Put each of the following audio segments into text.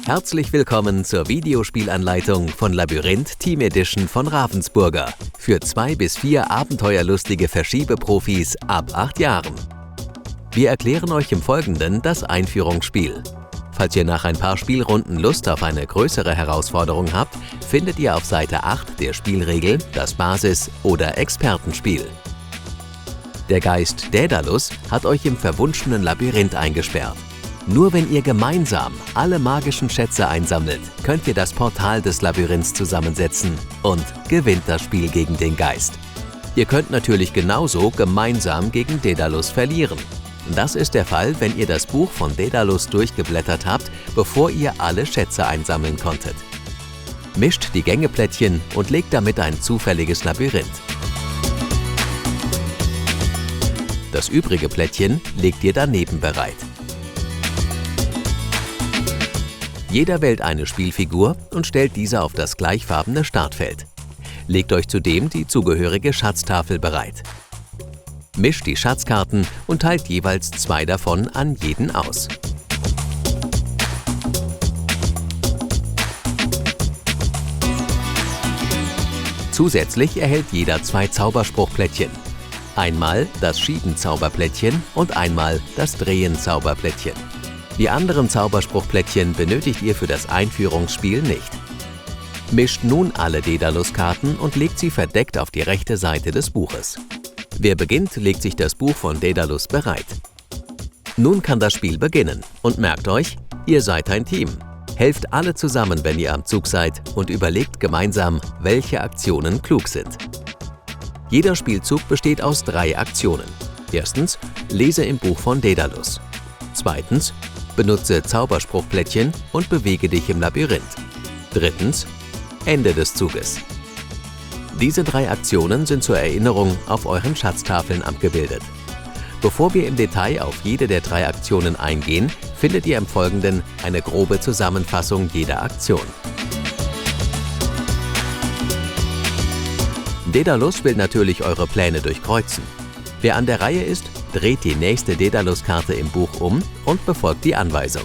Herzlich willkommen zur Videospielanleitung von Labyrinth Team Edition von Ravensburger für 2 bis 4 abenteuerlustige Verschiebeprofis ab 8 Jahren. Wir erklären euch im Folgenden das Einführungsspiel. Falls ihr nach ein paar Spielrunden Lust auf eine größere Herausforderung habt, findet ihr auf Seite 8 der Spielregel das Basis- oder Expertenspiel. Der Geist Daedalus hat euch im verwunschenen Labyrinth eingesperrt. Nur wenn ihr gemeinsam alle magischen Schätze einsammelt, könnt ihr das Portal des Labyrinths zusammensetzen und gewinnt das Spiel gegen den Geist. Ihr könnt natürlich genauso gemeinsam gegen Daedalus verlieren. Das ist der Fall, wenn ihr das Buch von Daedalus durchgeblättert habt, bevor ihr alle Schätze einsammeln konntet. Mischt die Gängeplättchen und legt damit ein zufälliges Labyrinth. Das übrige Plättchen legt ihr daneben bereit. Jeder wählt eine Spielfigur und stellt diese auf das gleichfarbene Startfeld. Legt euch zudem die zugehörige Schatztafel bereit. Mischt die Schatzkarten und teilt jeweils 2 davon an jeden aus. Zusätzlich erhält jeder 2 Zauberspruchplättchen. Einmal das Schieben-Zauberplättchen und einmal das Drehen-Zauberplättchen. Die anderen Zauberspruchplättchen benötigt ihr für das Einführungsspiel nicht. Mischt nun alle Daedalus-Karten und legt sie verdeckt auf die rechte Seite des Buches. Wer beginnt, legt sich das Buch von Daedalus bereit. Nun kann das Spiel beginnen und merkt euch, ihr seid ein Team. Helft alle zusammen, wenn ihr am Zug seid und überlegt gemeinsam, welche Aktionen klug sind. Jeder Spielzug besteht aus 3 Aktionen. Erstens, lese im Buch von Daedalus. Zweitens, benutze Zauberspruchplättchen und bewege dich im Labyrinth. Drittens, Ende des Zuges. Diese 3 Aktionen sind zur Erinnerung auf euren Schatztafeln abgebildet. Bevor wir im Detail auf jede der 3 Aktionen eingehen, findet ihr im Folgenden eine grobe Zusammenfassung jeder Aktion. Daedalus will natürlich eure Pläne durchkreuzen. Wer an der Reihe ist, dreht die nächste Daedalus-Karte im Buch um und befolgt die Anweisung.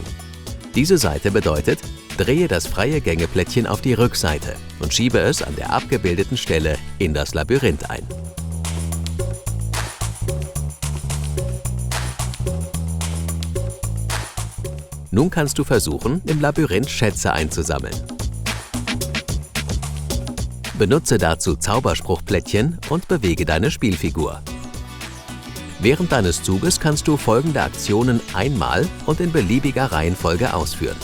Diese Seite bedeutet, drehe das freie Gängeplättchen auf die Rückseite und schiebe es an der abgebildeten Stelle in das Labyrinth ein. Nun kannst du versuchen, im Labyrinth Schätze einzusammeln. Benutze dazu Zauberspruchplättchen und bewege deine Spielfigur. Während deines Zuges kannst du folgende Aktionen einmal und in beliebiger Reihenfolge ausführen: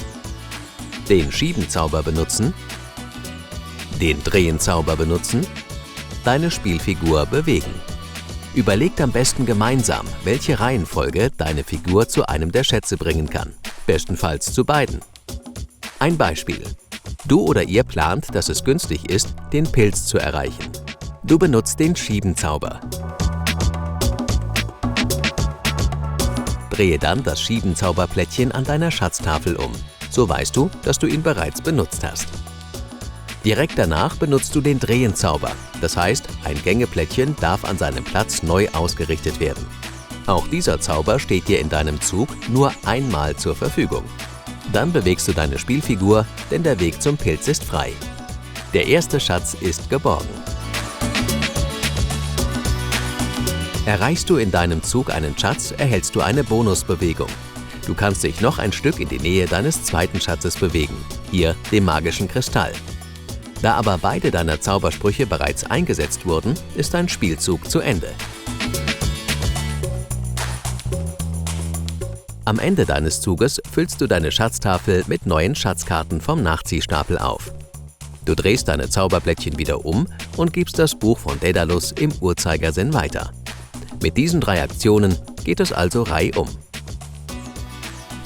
den Schiebenzauber benutzen, den Drehenzauber benutzen, deine Spielfigur bewegen. Überlegt am besten gemeinsam, welche Reihenfolge deine Figur zu einem der Schätze bringen kann, bestenfalls zu beiden. Ein Beispiel: Du oder ihr plant, dass es günstig ist, den Pilz zu erreichen. Du benutzt den Schiebenzauber. Drehe dann das Schiebenzauberplättchen an deiner Schatztafel um. So weißt du, dass du ihn bereits benutzt hast. Direkt danach benutzt du den Drehenzauber. Das heißt, ein Gängeplättchen darf an seinem Platz neu ausgerichtet werden. Auch dieser Zauber steht dir in deinem Zug nur einmal zur Verfügung. Dann bewegst du deine Spielfigur, denn der Weg zum Pilz ist frei. Der erste Schatz ist geborgen. Erreichst du in deinem Zug einen Schatz, erhältst du eine Bonusbewegung. Du kannst dich noch ein Stück in die Nähe deines zweiten Schatzes bewegen, hier dem magischen Kristall. Da aber beide deiner Zaubersprüche bereits eingesetzt wurden, ist dein Spielzug zu Ende. Am Ende deines Zuges füllst du deine Schatztafel mit neuen Schatzkarten vom Nachziehstapel auf. Du drehst deine Zauberplättchen wieder um und gibst das Buch von Daedalus im Uhrzeigersinn weiter. Mit diesen 3 Aktionen geht es also reihum.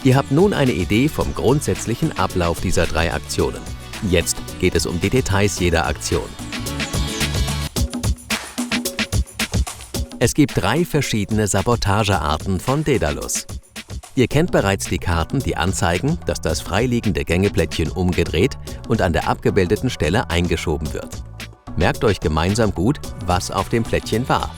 Ihr habt nun eine Idee vom grundsätzlichen Ablauf dieser 3 Aktionen. Jetzt geht es um die Details jeder Aktion. Es gibt 3 verschiedene Sabotagearten von Daedalus. Ihr kennt bereits die Karten, die anzeigen, dass das freiliegende Gängeplättchen umgedreht und an der abgebildeten Stelle eingeschoben wird. Merkt euch gemeinsam gut, was auf dem Plättchen war.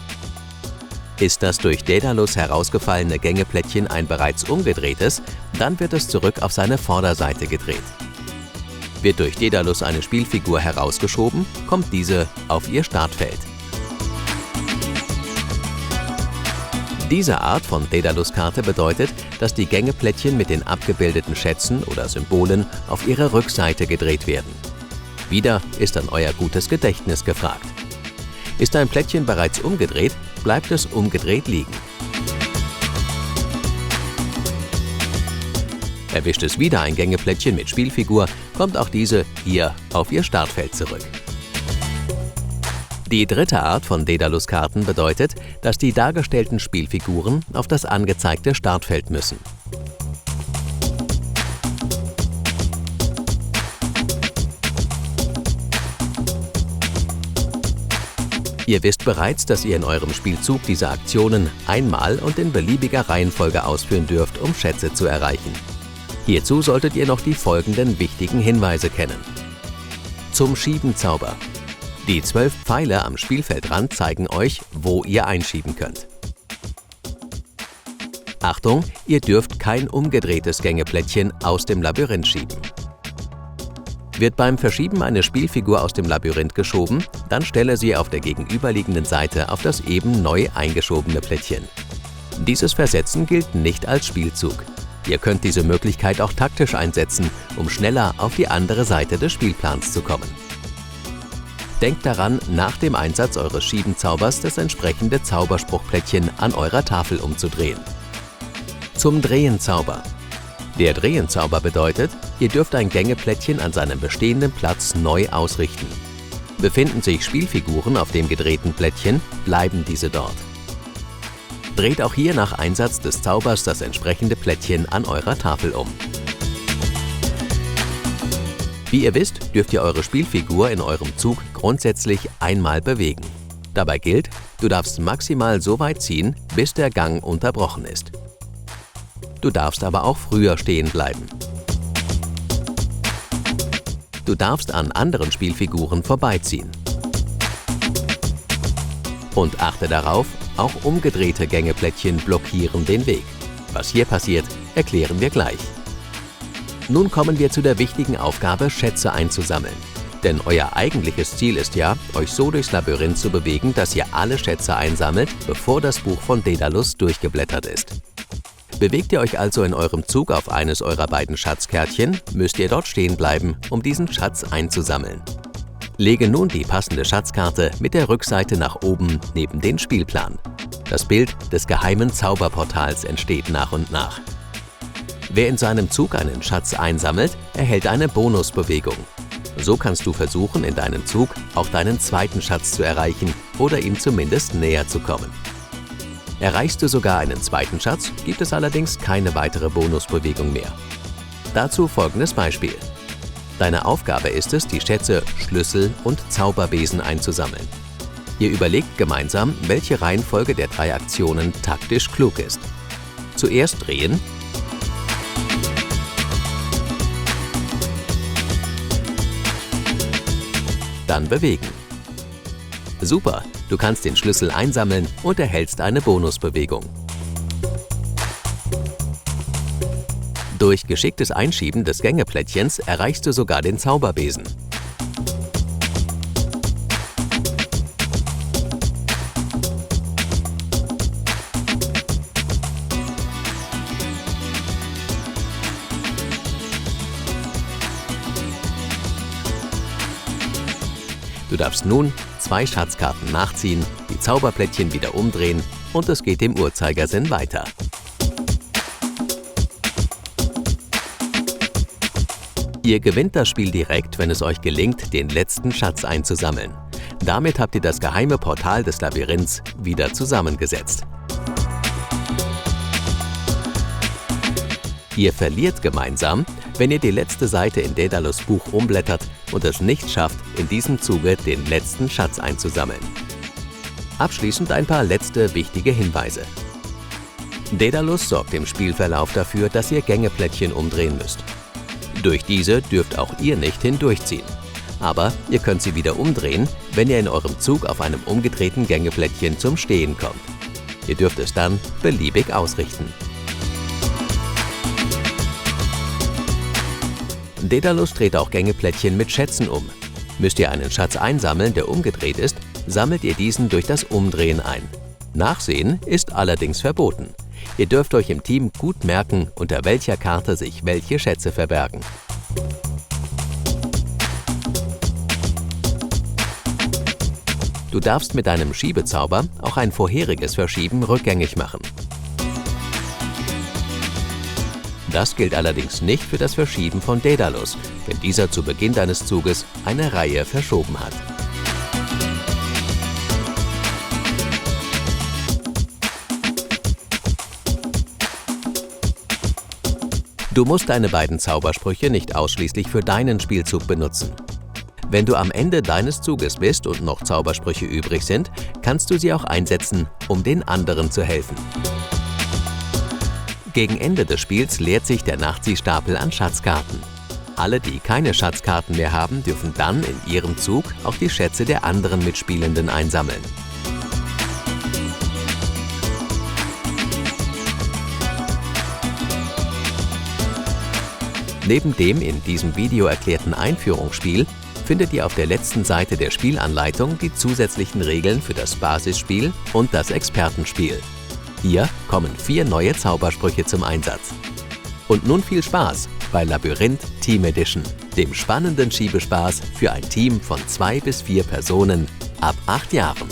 Ist das durch Daedalus herausgefallene Gängeplättchen ein bereits umgedrehtes, dann wird es zurück auf seine Vorderseite gedreht. Wird durch Daedalus eine Spielfigur herausgeschoben, kommt diese auf ihr Startfeld. Diese Art von Daedalus-Karte bedeutet, dass die Gängeplättchen mit den abgebildeten Schätzen oder Symbolen auf ihre Rückseite gedreht werden. Wieder ist dann euer gutes Gedächtnis gefragt. Ist ein Plättchen bereits umgedreht, bleibt es umgedreht liegen. Erwischt es wieder ein Gängeplättchen mit Spielfigur, kommt auch diese hier auf ihr Startfeld zurück. Die dritte Art von Daedalus-Karten bedeutet, dass die dargestellten Spielfiguren auf das angezeigte Startfeld müssen. Ihr wisst bereits, dass ihr in eurem Spielzug diese Aktionen einmal und in beliebiger Reihenfolge ausführen dürft, um Schätze zu erreichen. Hierzu solltet ihr noch die folgenden wichtigen Hinweise kennen. Zum Schiebenzauber. Die 12 Pfeile am Spielfeldrand zeigen euch, wo ihr einschieben könnt. Achtung, ihr dürft kein umgedrehtes Gängeplättchen aus dem Labyrinth schieben. Wird beim Verschieben eine Spielfigur aus dem Labyrinth geschoben, dann stelle sie auf der gegenüberliegenden Seite auf das eben neu eingeschobene Plättchen. Dieses Versetzen gilt nicht als Spielzug. Ihr könnt diese Möglichkeit auch taktisch einsetzen, um schneller auf die andere Seite des Spielplans zu kommen. Denkt daran, nach dem Einsatz eures Schiebenzaubers das entsprechende Zauberspruchplättchen an eurer Tafel umzudrehen. Zum Drehenzauber. Der Drehenzauber bedeutet, ihr dürft ein Gängeplättchen an seinem bestehenden Platz neu ausrichten. Befinden sich Spielfiguren auf dem gedrehten Plättchen, bleiben diese dort. Dreht auch hier nach Einsatz des Zaubers das entsprechende Plättchen an eurer Tafel um. Wie ihr wisst, dürft ihr eure Spielfigur in eurem Zug grundsätzlich einmal bewegen. Dabei gilt, du darfst maximal so weit ziehen, bis der Gang unterbrochen ist. Du darfst aber auch früher stehen bleiben. Du darfst an anderen Spielfiguren vorbeiziehen. Und achte darauf, auch umgedrehte Gängeplättchen blockieren den Weg. Was hier passiert, erklären wir gleich. Nun kommen wir zu der wichtigen Aufgabe, Schätze einzusammeln. Denn euer eigentliches Ziel ist ja, euch so durchs Labyrinth zu bewegen, dass ihr alle Schätze einsammelt, bevor das Buch von Daedalus durchgeblättert ist. Bewegt ihr euch also in eurem Zug auf eines eurer beiden Schatzkärtchen, müsst ihr dort stehen bleiben, um diesen Schatz einzusammeln. Lege nun die passende Schatzkarte mit der Rückseite nach oben neben den Spielplan. Das Bild des geheimen Zauberportals entsteht nach und nach. Wer in seinem Zug einen Schatz einsammelt, erhält eine Bonusbewegung. So kannst du versuchen, in deinem Zug auch deinen zweiten Schatz zu erreichen oder ihm zumindest näher zu kommen. Erreichst du sogar einen zweiten Schatz, gibt es allerdings keine weitere Bonusbewegung mehr. Dazu folgendes Beispiel. Deine Aufgabe ist es, die Schätze Schlüssel und Zauberbesen einzusammeln. Ihr überlegt gemeinsam, welche Reihenfolge der 3 Aktionen taktisch klug ist. Zuerst drehen, dann bewegen. Super, du kannst den Schlüssel einsammeln und erhältst eine Bonusbewegung. Durch geschicktes Einschieben des Gängeplättchens erreichst du sogar den Zauberbesen. Du darfst nun 2 Schatzkarten nachziehen, die Zauberplättchen wieder umdrehen und es geht im Uhrzeigersinn weiter. Ihr gewinnt das Spiel direkt, wenn es euch gelingt, den letzten Schatz einzusammeln. Damit habt ihr das geheime Portal des Labyrinths wieder zusammengesetzt. Ihr verliert gemeinsam, wenn ihr die letzte Seite in Daedalus Buch umblättert und es nicht schafft, in diesem Zuge den letzten Schatz einzusammeln. Abschließend ein paar letzte wichtige Hinweise. Daedalus sorgt im Spielverlauf dafür, dass ihr Gängeplättchen umdrehen müsst. Durch diese dürft auch ihr nicht hindurchziehen. Aber ihr könnt sie wieder umdrehen, wenn ihr in eurem Zug auf einem umgedrehten Gängeplättchen zum Stehen kommt. Ihr dürft es dann beliebig ausrichten. Daedalus dreht auch Gängeplättchen mit Schätzen um. Müsst ihr einen Schatz einsammeln, der umgedreht ist, sammelt ihr diesen durch das Umdrehen ein. Nachsehen ist allerdings verboten. Ihr dürft euch im Team gut merken, unter welcher Karte sich welche Schätze verbergen. Du darfst mit deinem Schiebezauber auch ein vorheriges Verschieben rückgängig machen. Das gilt allerdings nicht für das Verschieben von Daedalus, wenn dieser zu Beginn deines Zuges eine Reihe verschoben hat. Du musst deine beiden Zaubersprüche nicht ausschließlich für deinen Spielzug benutzen. Wenn du am Ende deines Zuges bist und noch Zaubersprüche übrig sind, kannst du sie auch einsetzen, um den anderen zu helfen. Gegen Ende des Spiels leert sich der Nachziehstapel an Schatzkarten. Alle, die keine Schatzkarten mehr haben, dürfen dann in ihrem Zug auch die Schätze der anderen Mitspielenden einsammeln. Neben dem in diesem Video erklärten Einführungsspiel findet ihr auf der letzten Seite der Spielanleitung die zusätzlichen Regeln für das Basisspiel und das Expertenspiel. Hier kommen 4 neue Zaubersprüche zum Einsatz. Und nun viel Spaß bei Labyrinth Team Edition, dem spannenden Schiebespaß für ein Team von 2 bis 4 Personen ab 8 Jahren.